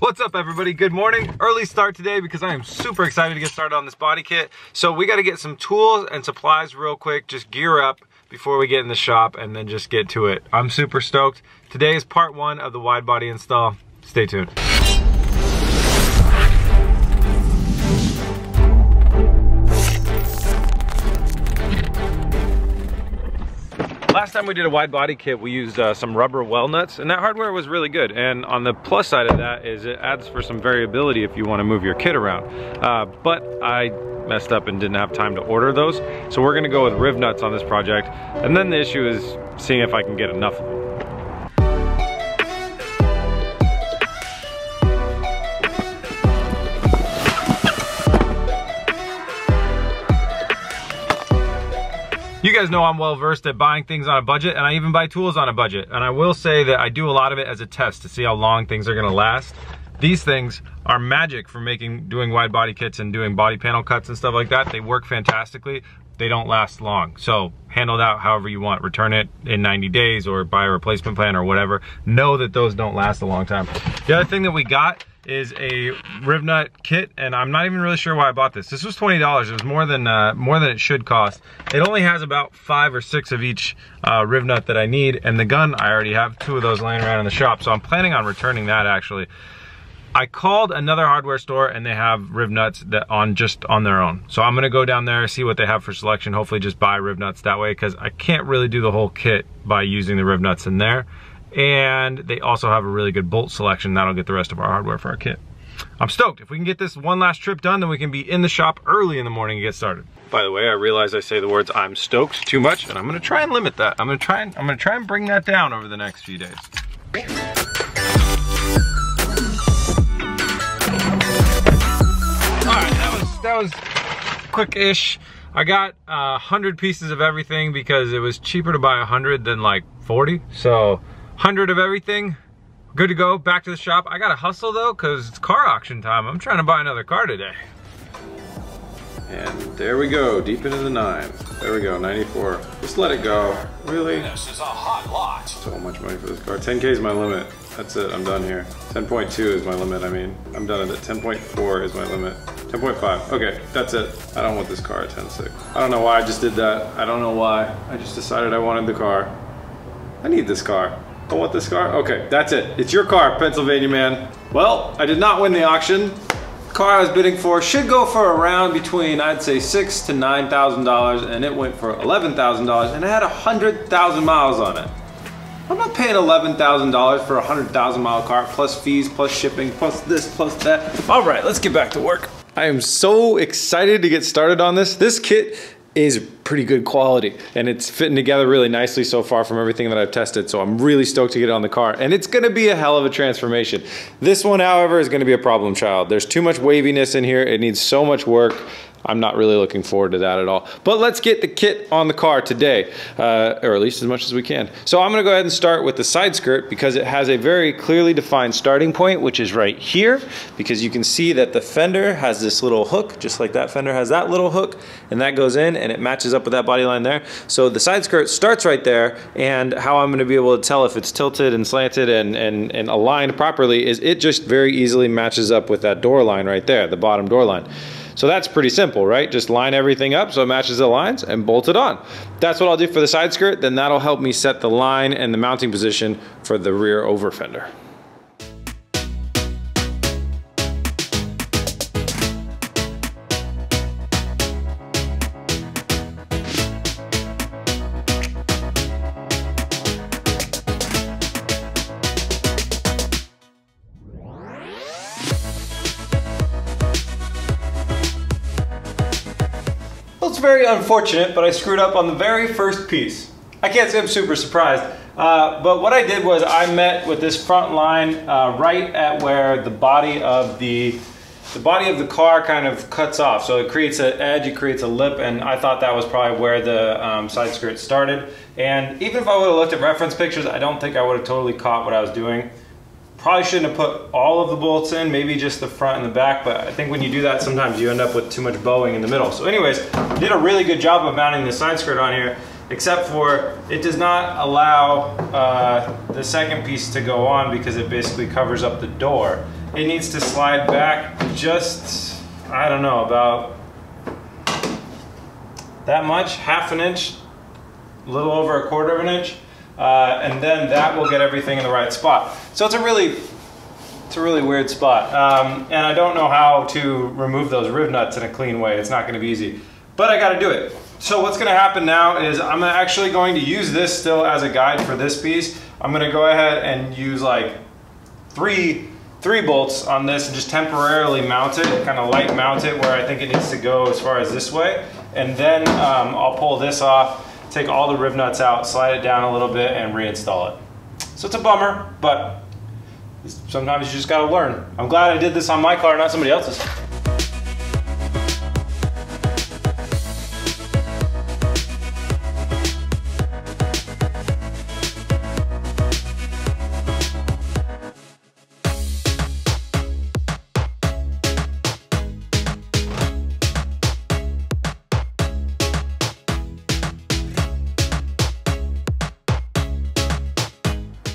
What's up everybody, good morning. Early start today because I am super excited to get started on this body kit. So we gotta get some tools and supplies real quick, just gear up before we get in the shop and then just get to it. I'm super stoked. Today is part one of the wide body install. Stay tuned. Last time we did a wide body kit, we used some rubber well nuts, and that hardware was really good. And on the plus side of that is it adds for some variability if you want to move your kit around. But I messed up and didn't have time to order those. So we're gonna go with riv nuts on this project. And then the issue is seeing if I can get enough of them. You guys know I'm well versed at buying things on a budget, and I even buy tools on a budget. And I will say that I do a lot of it as a test to see how long things are gonna last. These things are magic for doing wide body kits and doing body panel cuts and stuff like that. They work fantastically. They don't last long. So handle it out however you want. Return it in 90 days or buy a replacement plan or whatever. Know that those don't last a long time. The other thing that we got is a riv nut kit, and I'm not even really sure why I bought this. This was $20. It was more than it should cost. It only has about 5 or 6 of each riv nut that I need, and the gun, I already have 2 of those laying around in the shop, so I'm planning on returning that actually. I called another hardware store and they have riv nuts that just on their own. So I'm gonna go down there, see what they have for selection, hopefully just buy riv nuts that way, because I can't really do the whole kit by using the riv nuts in there. And they also have a really good bolt selection that'll get the rest of our hardware for our kit. I'm stoked. If we can get this one last trip done, then we can be in the shop early in the morning and get started. By the way, I realize I say the words "I'm stoked" too much, and I'm gonna try and limit that. I'm gonna try and bring that down over the next few days. All right, that was quick-ish. I got 100 pieces of everything because it was cheaper to buy 100 than like 40. So 100 of everything, good to go, back to the shop. I gotta hustle though, cause it's car auction time. I'm trying to buy another car today. And there we go, deep into the 9. There we go, 94. Just let it go, really? This is a hot lot. So much money for this car. 10K is my limit. That's it, I'm done here. 10.2 is my limit, I mean. I'm done at it. 10.4 is my limit. 10.5, okay, that's it. I don't want this car at 10.6. I don't know why I just did that. I don't know why. I just decided I wanted the car. I need this car. I want this car? Okay, that's it. It's your car, Pennsylvania man. Well, I did not win the auction. The car I was bidding for should go for around between, I'd say, $6,000 to $9,000, and it went for $11,000, and it had 100,000 miles on it. I'm not paying $11,000 for a 100,000 mile car, plus fees, plus shipping, plus this, plus that. All right, let's get back to work. I am so excited to get started on this. This kit is pretty good quality and it's fitting together really nicely so far from everything that I've tested. So I'm really stoked to get it on the car, and it's gonna be a hell of a transformation. This one, however, is gonna be a problem child. There's too much waviness in here. It needs so much work. I'm not really looking forward to that at all. But let's get the kit on the car today, or at least as much as we can. So I'm gonna go ahead and start with the side skirt because it has a very clearly defined starting point, which is right here, because you can see that the fender has this little hook, just like that fender has that little hook, and that goes in and it matches up with that body line there. So the side skirt starts right there, and how I'm gonna be able to tell if it's tilted and slanted and aligned properly is it just very easily matches up with that door line right there, the bottom door line. So that's pretty simple, right? Just line everything up so it matches the lines and bolt it on. That's what I'll do for the side skirt. Then that'll help me set the line and the mounting position for the rear over fender. It's very unfortunate, but I screwed up on the very first piece. I can't say I'm super surprised, but what I did was I met with this front line right at where the body of the car kind of cuts off. So it creates an edge, it creates a lip, and I thought that was probably where the side skirt started. And even if I would have looked at reference pictures, I don't think I would have totally caught what I was doing. Probably shouldn't have put all of the bolts in, maybe just the front and the back, but I think when you do that, sometimes you end up with too much bowing in the middle. So anyways, did a really good job of mounting the side skirt on here, except for it does not allow the second piece to go on because it basically covers up the door. it needs to slide back just, I don't know, about that much, half an inch, a little over a quarter of an inch, and then that will get everything in the right spot. So it's a really weird spot, and I don't know how to remove those riv nuts in a clean way. It's not going to be easy, but I got to do it. So what's going to happen now is I'm actually going to use this still as a guide for this piece. I'm going to go ahead and use like three bolts on this and just temporarily mount it, kind of light mount it where I think it needs to go as far as this way. And then I'll pull this off, take all the riv nuts out, slide it down a little bit, and reinstall it. So it's a bummer, but sometimes you just gotta learn. I'm glad I did this on my car, not somebody else's.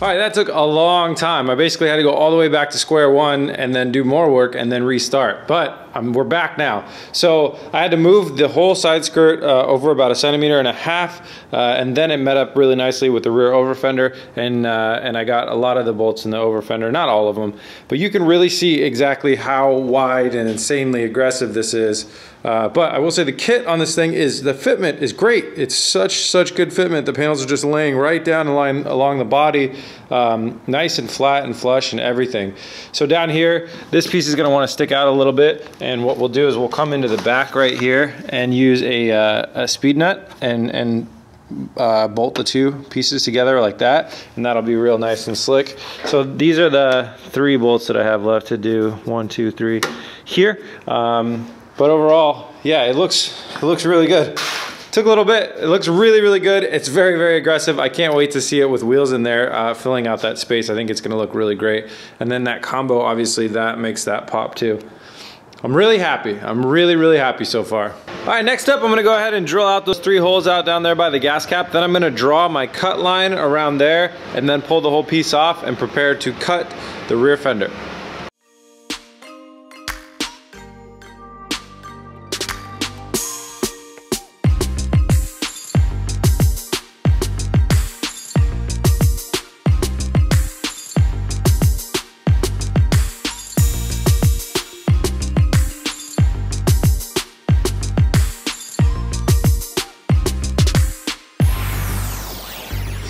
All right, that took a long time. I basically had to go all the way back to square one and then do more work and then restart. But we're back now. So I had to move the whole side skirt over about 1.5 centimeters, and then it met up really nicely with the rear over fender, and I got a lot of the bolts in the over fender, not all of them, but you can really see exactly how wide and insanely aggressive this is. But I will say the kit on this thing the fitment is great. It's such good fitment. The panels are just laying right down the line along the body, nice and flat and flush and everything. So down here, this piece is gonna wanna stick out a little bit, and what we'll do is we'll come into the back right here and use a speed nut and bolt the two pieces together like that, and that'll be real nice and slick. So these are the 3 bolts that I have left to do, 1, 2, 3 here. But overall, yeah, it looks really good. Took a little bit. It looks really good. It's very aggressive. I can't wait to see it with wheels in there, filling out that space. I think it's gonna look really great. And then that combo, obviously, that makes that pop too. I'm really happy. I'm really happy so far. All right, next up, I'm gonna go ahead and drill out those 3 holes out down there by the gas cap. Then I'm gonna draw my cut line around there and then pull the whole piece off and prepare to cut the rear fender.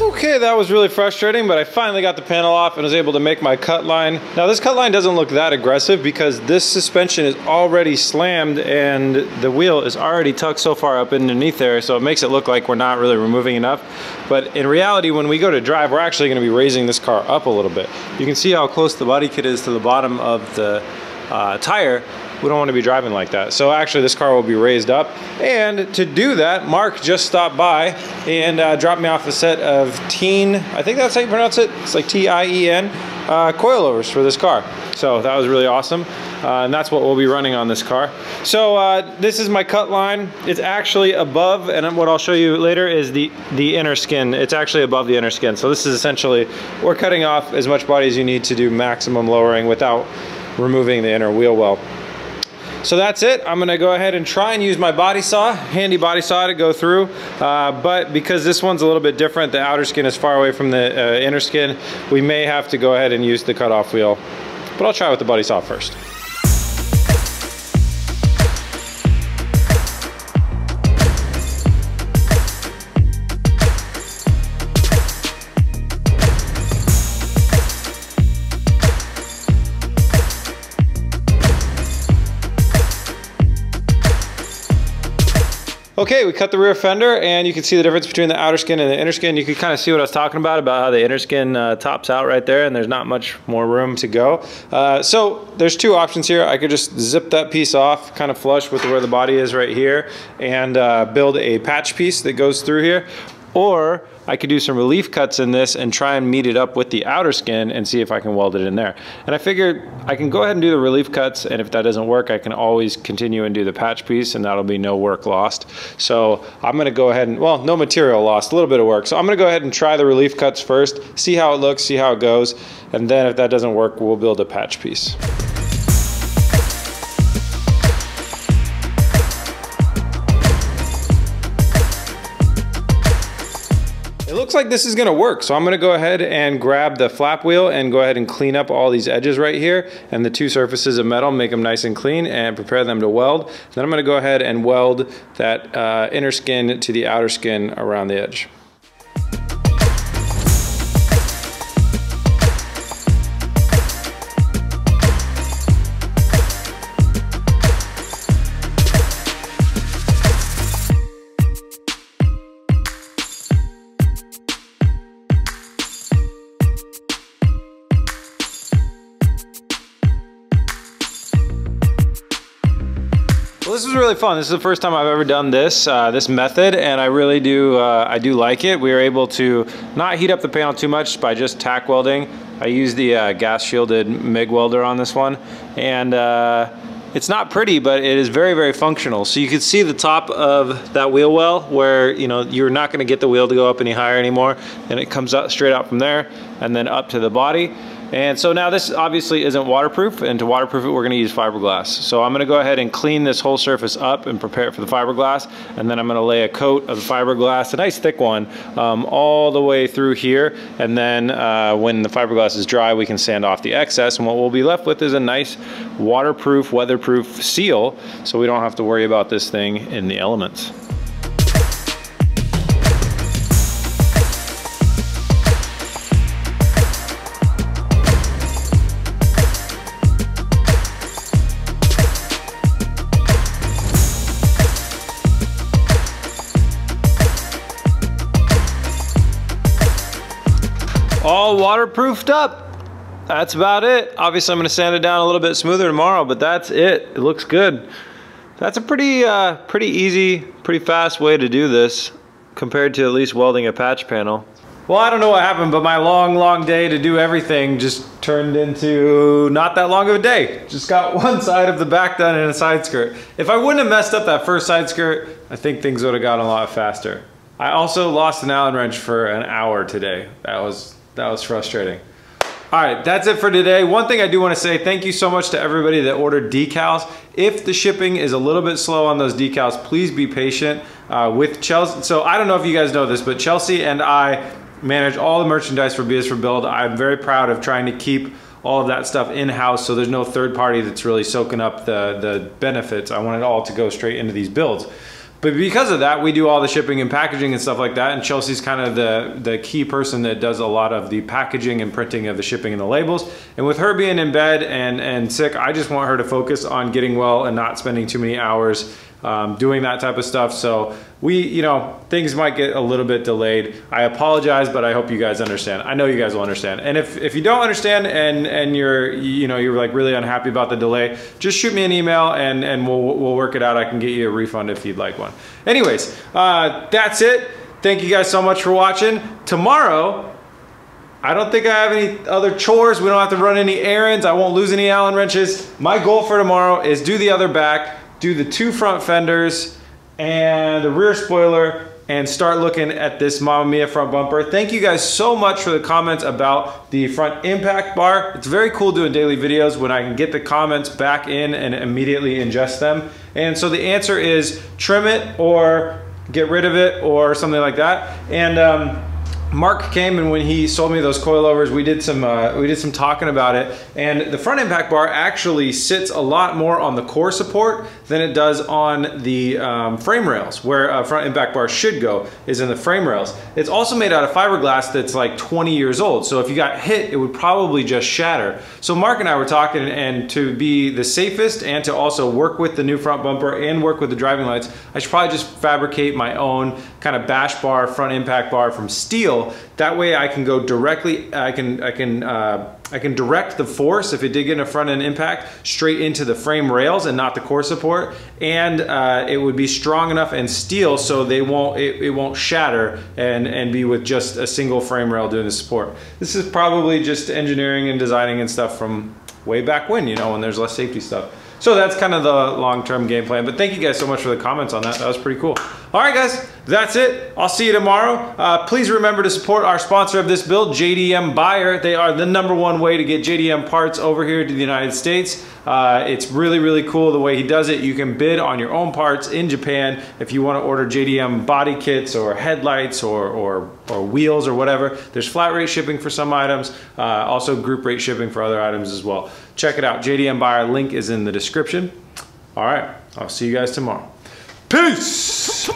Okay, that was really frustrating, but I finally got the panel off and was able to make my cut line. Now this cut line doesn't look that aggressive because this suspension is already slammed and the wheel is already tucked so far up underneath there, so it makes it look like we're not really removing enough. But in reality, when we go to drive, we're actually going to be raising this car up a little bit. You can see how close the body kit is to the bottom of the tire. We don't want to be driving like that. So actually this car will be raised up. And to do that, Mark just stopped by and dropped me off a set of Teen, I think that's how you pronounce it. It's like T-I-E-N, coilovers for this car. So that was really awesome. And that's what we'll be running on this car. So this is my cut line. It's actually above, and what I'll show you later is the inner skin. It's actually above the inner skin. So this is essentially, we're cutting off as much body as you need to do maximum lowering without removing the inner wheel well. So that's it. I'm gonna go ahead and try and use my body saw, handy body saw to go through. But because this one's a little bit different, the outer skin is far away from the inner skin, we may have to go ahead and use the cutoff wheel. But I'll try with the body saw first. Okay, we cut the rear fender, and you can see the difference between the outer skin and the inner skin. You can kind of see what I was talking about how the inner skin tops out right there, and there's not much more room to go. So there's 2 options here. I could just zip that piece off, kind of flush with where the body is right here, and build a patch piece that goes through here. or I could do some relief cuts in this and try and meet it up with the outer skin and see if I can weld it in there. And I figured I can go ahead and do the relief cuts, and if that doesn't work, I can always continue and do the patch piece, and that'll be no work lost. So I'm gonna go ahead and, well, no material lost, a little bit of work. So I'm gonna go ahead and try the relief cuts first, see how it looks, see how it goes, and then if that doesn't work, we'll build a patch piece. Looks like this is gonna work, so I'm gonna go ahead and grab the flap wheel and go ahead and clean up all these edges right here and the two surfaces of metal, make them nice and clean and prepare them to weld. Then I'm gonna go ahead and weld that inner skin to the outer skin around the edge. Well, this was really fun. This is the first time I've ever done this this method, and I really do I do like it. We were able to not heat up the panel too much by just tack welding. I used the gas shielded MIG welder on this one, and it's not pretty, but it is very, very functional. So you can see the top of that wheel well where, you know, you're not gonna get the wheel to go up any higher anymore, and it comes out straight out from there and then up to the body. And so now this obviously isn't waterproof, and to waterproof it, we're gonna use fiberglass. So I'm gonna go ahead and clean this whole surface up and prepare it for the fiberglass, and then I'm gonna lay a coat of the fiberglass, a nice thick one, all the way through here, and then when the fiberglass is dry, we can sand off the excess, and what we'll be left with is a nice waterproof, weatherproof seal, so we don't have to worry about this thing in the elements. All waterproofed up. That's about it. Obviously I'm gonna sand it down a little bit smoother tomorrow, but that's it. It looks good. That's a pretty easy, pretty fast way to do this compared to at least welding a patch panel. Well, I don't know what happened, but my long day to do everything just turned into not that long of a day. Just got one side of the back done and a side skirt. If I wouldn't have messed up that first side skirt, I think things would have gotten a lot faster. I also lost an Allen wrench for an hour today. That was frustrating. All right, that's it for today. One thing I do want to say, thank you so much to everybody that ordered decals. If the shipping is a little bit slow on those decals, please be patient with Chelsea. So I don't know if you guys know this, but Chelsea and I manage all the merchandise for B is for Build. I'm very proud of trying to keep all of that stuff in-house, so there's no third party that's really soaking up the benefits. I want it all to go straight into these builds. But because of that, we do all the shipping and packaging and stuff like that, and Chelsea's kind of the key person that does a lot of the packaging and printing of the shipping and the labels. And with her being in bed and sick, I just want her to focus on getting well and not spending too many hours doing that type of stuff. So you know, things might get a little bit delayed. I apologize, but I hope you guys understand. I know you guys will understand. And if you don't understand and you're like really unhappy about the delay, just shoot me an email and we'll work it out. I can get you a refund if you'd like one. Anyways, that's it. Thank you guys so much for watching. Tomorrow, I don't think I have any other chores. We don't have to run any errands. I won't lose any Allen wrenches. My goal for tomorrow is do the other back, do the two front fenders and the rear spoiler, and start looking at this Mommamiya front bumper. Thank you guys so much for the comments about the front impact bar. It's very cool doing daily videos when I can get the comments back in and immediately ingest them. And so the answer is trim it or get rid of it or something like that. And Mark came, and when he sold me those coilovers, we did some talking about it, and the front impact bar actually sits a lot more on the core support than it does on the frame rails. Where a front impact bar should go is in the frame rails. It's also made out of fiberglass that's like 20 years old, so if you got hit, it would probably just shatter. So Mark and I were talking, and to be the safest and to also work with the new front bumper and work with the driving lights, I should probably just fabricate my own kind of bash bar, front impact bar from steel. That way I can go directly, I can direct the force, if it did get in a front end impact, straight into the frame rails and not the core support, and it would be strong enough and steel so it won't shatter and be with just a single frame rail doing the support. This is probably just engineering and designing and stuff from way back when, you know, when there's less safety stuff. So that's kind of the long-term game plan. But thank you guys so much for the comments on that. That was pretty cool. All right, guys, that's it. I'll see you tomorrow. Please remember to support our sponsor of this build, JDM Buyer. They are the #1 way to get JDM parts over here to the United States. It's really, really cool the way he does it. You can bid on your own parts in Japan if you want to order JDM body kits or headlights or wheels or whatever. There's flat rate shipping for some items, also group rate shipping for other items as well. Check it out, JDM Buyer, link is in the description. All right, I'll see you guys tomorrow. Peace!